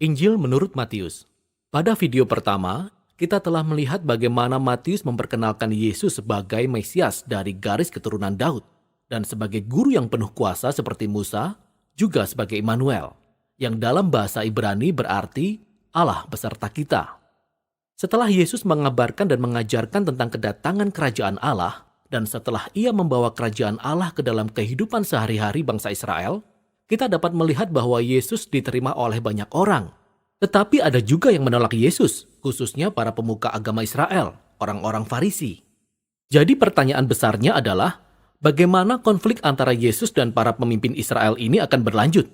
Injil menurut Matius. Pada video pertama, kita telah melihat bagaimana Matius memperkenalkan Yesus sebagai Mesias dari garis keturunan Daud, dan sebagai guru yang penuh kuasa seperti Musa, juga sebagai Immanuel, yang dalam bahasa Ibrani berarti Allah beserta kita. Setelah Yesus mengabarkan dan mengajarkan tentang kedatangan kerajaan Allah, dan setelah ia membawa kerajaan Allah ke dalam kehidupan sehari-hari bangsa Israel, kita dapat melihat bahwa Yesus diterima oleh banyak orang. Tetapi ada juga yang menolak Yesus, khususnya para pemuka agama Israel, orang-orang Farisi. Jadi pertanyaan besarnya adalah, bagaimana konflik antara Yesus dan para pemimpin Israel ini akan berlanjut?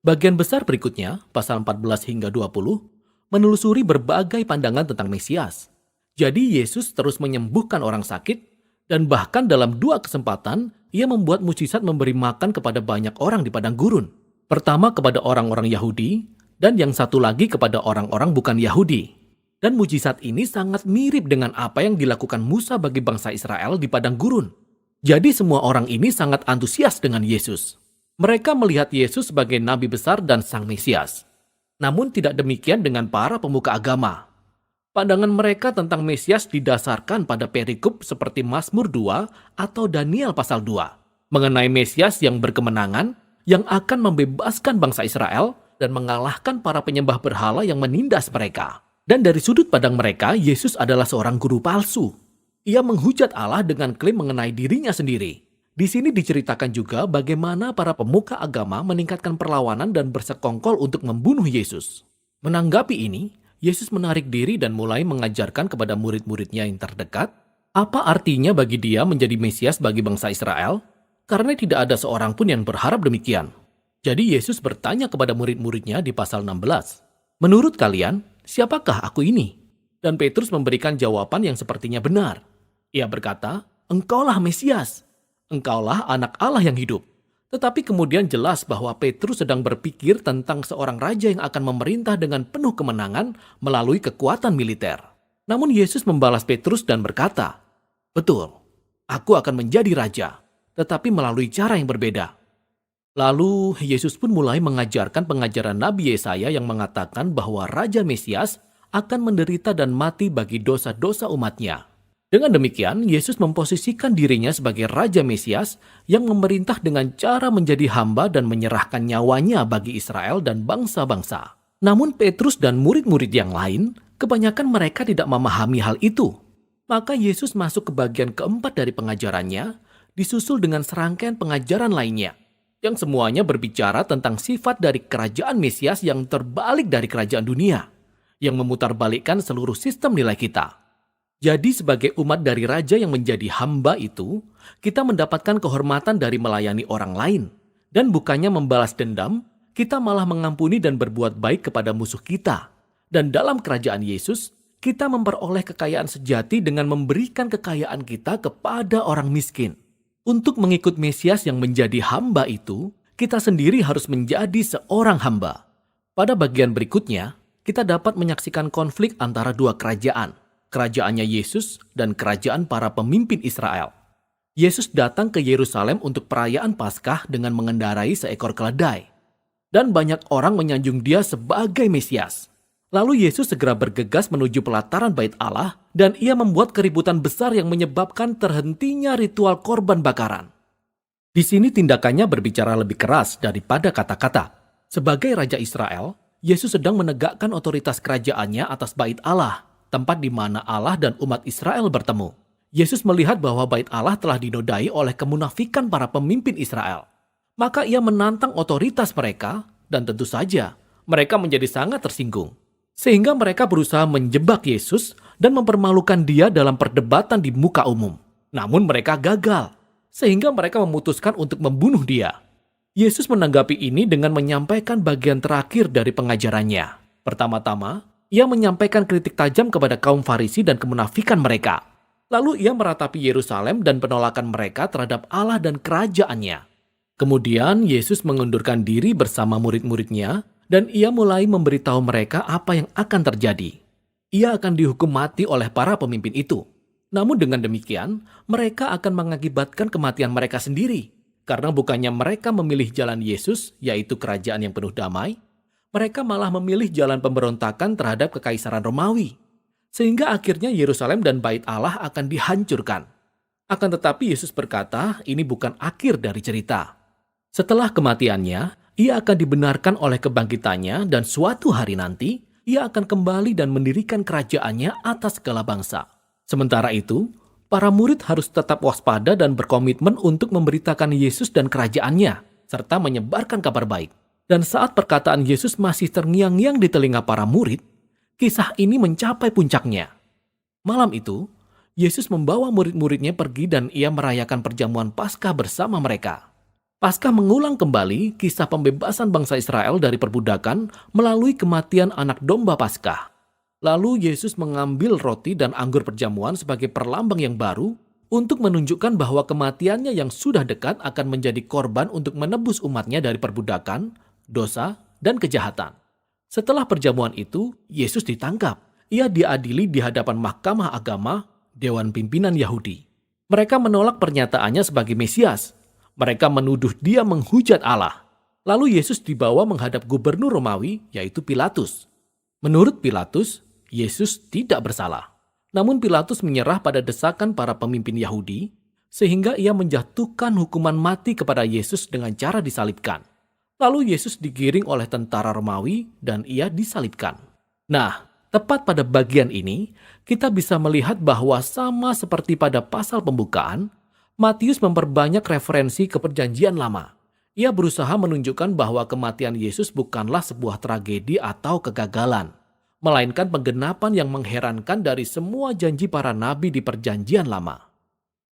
Bagian besar berikutnya, pasal 14 hingga 20, menelusuri berbagai pandangan tentang Mesias. Jadi Yesus terus menyembuhkan orang sakit, dan bahkan dalam 2 kesempatan, ia membuat mukjizat memberi makan kepada banyak orang di padang gurun. Pertama kepada orang-orang Yahudi, dan yang satu lagi kepada orang-orang bukan Yahudi. Dan mukjizat ini sangat mirip dengan apa yang dilakukan Musa bagi bangsa Israel di padang gurun. Jadi semua orang ini sangat antusias dengan Yesus. Mereka melihat Yesus sebagai nabi besar dan sang Mesias. Namun tidak demikian dengan para pemuka agama. Pandangan mereka tentang Mesias didasarkan pada perikop seperti Mazmur 2 atau Daniel pasal 2, mengenai Mesias yang berkemenangan, yang akan membebaskan bangsa Israel dan mengalahkan para penyembah berhala yang menindas mereka. Dan dari sudut pandang mereka, Yesus adalah seorang guru palsu. Ia menghujat Allah dengan klaim mengenai dirinya sendiri. Di sini diceritakan juga bagaimana para pemuka agama meningkatkan perlawanan dan bersekongkol untuk membunuh Yesus. Menanggapi ini, Yesus menarik diri dan mulai mengajarkan kepada murid-muridnya yang terdekat, apa artinya bagi dia menjadi Mesias bagi bangsa Israel, karena tidak ada seorang pun yang berharap demikian. Jadi Yesus bertanya kepada murid-muridnya di pasal 16, "Menurut kalian, siapakah aku ini?" Dan Petrus memberikan jawaban yang sepertinya benar. Ia berkata, "Engkaulah Mesias. Engkaulah anak Allah yang hidup." Tetapi kemudian jelas bahwa Petrus sedang berpikir tentang seorang raja yang akan memerintah dengan penuh kemenangan melalui kekuatan militer. Namun Yesus membalas Petrus dan berkata, "Betul, aku akan menjadi raja, tetapi melalui cara yang berbeda." Lalu Yesus pun mulai mengajarkan pengajaran Nabi Yesaya yang mengatakan bahwa Raja Mesias akan menderita dan mati bagi dosa-dosa umatnya. Dengan demikian, Yesus memposisikan dirinya sebagai Raja Mesias yang memerintah dengan cara menjadi hamba dan menyerahkan nyawanya bagi Israel dan bangsa-bangsa. Namun Petrus dan murid-murid yang lain, kebanyakan mereka tidak memahami hal itu. Maka Yesus masuk ke bagian keempat dari pengajarannya, disusul dengan serangkaian pengajaran lainnya, yang semuanya berbicara tentang sifat dari kerajaan Mesias yang terbalik dari kerajaan dunia, yang memutarbalikkan seluruh sistem nilai kita. Jadi sebagai umat dari raja yang menjadi hamba itu, kita mendapatkan kehormatan dari melayani orang lain. Dan bukannya membalas dendam, kita malah mengampuni dan berbuat baik kepada musuh kita. Dan dalam kerajaan Yesus, kita memperoleh kekayaan sejati dengan memberikan kekayaan kita kepada orang miskin. Untuk mengikut Mesias yang menjadi hamba itu, kita sendiri harus menjadi seorang hamba. Pada bagian berikutnya, kita dapat menyaksikan konflik antara dua kerajaan. Kerajaannya Yesus dan kerajaan para pemimpin Israel. Yesus datang ke Yerusalem untuk perayaan Paskah dengan mengendarai seekor keledai. Dan banyak orang menyanjung dia sebagai Mesias. Lalu Yesus segera bergegas menuju pelataran bait Allah dan ia membuat keributan besar yang menyebabkan terhentinya ritual korban bakaran. Di sini tindakannya berbicara lebih keras daripada kata-kata. Sebagai Raja Israel, Yesus sedang menegakkan otoritas kerajaannya atas bait Allah, tempat di mana Allah dan umat Israel bertemu. Yesus melihat bahwa bait Allah telah dinodai oleh kemunafikan para pemimpin Israel. Maka ia menantang otoritas mereka, dan tentu saja mereka menjadi sangat tersinggung. Sehingga mereka berusaha menjebak Yesus dan mempermalukan dia dalam perdebatan di muka umum. Namun mereka gagal, sehingga mereka memutuskan untuk membunuh dia. Yesus menanggapi ini dengan menyampaikan bagian terakhir dari pengajarannya. Pertama-tama, ia menyampaikan kritik tajam kepada kaum Farisi dan kemunafikan mereka. Lalu ia meratapi Yerusalem dan penolakan mereka terhadap Allah dan kerajaannya. Kemudian Yesus mengundurkan diri bersama murid-muridnya dan ia mulai memberitahu mereka apa yang akan terjadi. Ia akan dihukum mati oleh para pemimpin itu. Namun dengan demikian, mereka akan mengakibatkan kematian mereka sendiri. Karena bukannya mereka memilih jalan Yesus, yaitu kerajaan yang penuh damai, Mereka malah memilih jalan pemberontakan terhadap kekaisaran Romawi. Sehingga akhirnya Yerusalem dan Bait Allah akan dihancurkan. Akan tetapi Yesus berkata, ini bukan akhir dari cerita. Setelah kematiannya, ia akan dibenarkan oleh kebangkitannya dan suatu hari nanti, ia akan kembali dan mendirikan kerajaannya atas segala bangsa. Sementara itu, para murid harus tetap waspada dan berkomitmen untuk memberitakan Yesus dan kerajaannya, serta menyebarkan kabar baik. Dan saat perkataan Yesus masih terngiang-ngiang di telinga para murid, kisah ini mencapai puncaknya. Malam itu, Yesus membawa murid-muridnya pergi dan ia merayakan perjamuan Paskah bersama mereka. Paskah mengulang kembali kisah pembebasan bangsa Israel dari perbudakan melalui kematian anak domba Paskah. Lalu Yesus mengambil roti dan anggur perjamuan sebagai perlambang yang baru untuk menunjukkan bahwa kematiannya yang sudah dekat akan menjadi korban untuk menebus umatnya dari perbudakan, dosa, dan kejahatan. Setelah perjamuan itu, Yesus ditangkap. Ia diadili di hadapan Mahkamah Agama, Dewan Pimpinan Yahudi. Mereka menolak pernyataannya sebagai Mesias. Mereka menuduh dia menghujat Allah. Lalu Yesus dibawa menghadap gubernur Romawi, yaitu Pilatus. Menurut Pilatus, Yesus tidak bersalah. Namun Pilatus menyerah pada desakan para pemimpin Yahudi, sehingga ia menjatuhkan hukuman mati kepada Yesus dengan cara disalibkan. Lalu Yesus digiring oleh tentara Romawi dan ia disalibkan. Nah, tepat pada bagian ini, kita bisa melihat bahwa sama seperti pada pasal pembukaan, Matius memperbanyak referensi ke Perjanjian Lama. Ia berusaha menunjukkan bahwa kematian Yesus bukanlah sebuah tragedi atau kegagalan, melainkan penggenapan yang mengherankan dari semua janji para nabi di Perjanjian Lama.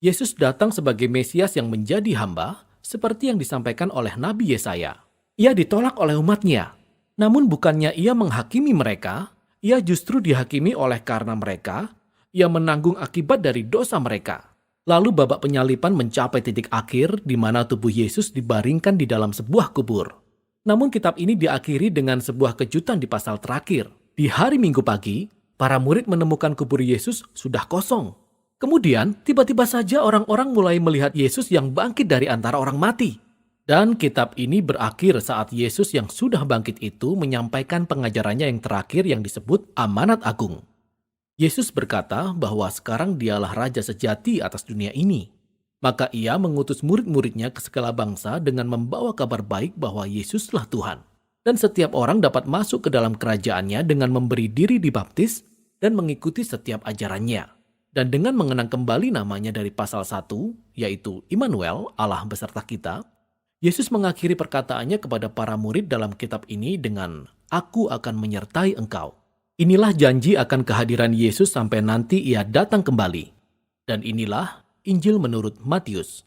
Yesus datang sebagai Mesias yang menjadi hamba, seperti yang disampaikan oleh Nabi Yesaya. Ia ditolak oleh umatnya, namun bukannya ia menghakimi mereka, ia justru dihakimi oleh karena mereka, ia menanggung akibat dari dosa mereka. Lalu babak penyaliban mencapai titik akhir di mana tubuh Yesus dibaringkan di dalam sebuah kubur. Namun kitab ini diakhiri dengan sebuah kejutan di pasal terakhir. Di hari Minggu pagi, para murid menemukan kubur Yesus sudah kosong. Kemudian, tiba-tiba saja orang-orang mulai melihat Yesus yang bangkit dari antara orang mati. Dan kitab ini berakhir saat Yesus yang sudah bangkit itu menyampaikan pengajarannya yang terakhir yang disebut amanat agung. Yesus berkata bahwa sekarang dialah Raja sejati atas dunia ini. Maka ia mengutus murid-muridnya ke segala bangsa dengan membawa kabar baik bahwa Yesuslah Tuhan. Dan setiap orang dapat masuk ke dalam kerajaannya dengan memberi diri dibaptis dan mengikuti setiap ajarannya. Dan dengan mengenang kembali namanya dari pasal 1, yaitu Immanuel, Allah beserta kita, Yesus mengakhiri perkataannya kepada para murid dalam kitab ini dengan, "Aku akan menyertai engkau." Inilah janji akan kehadiran Yesus sampai nanti ia datang kembali. Dan inilah Injil menurut Matius.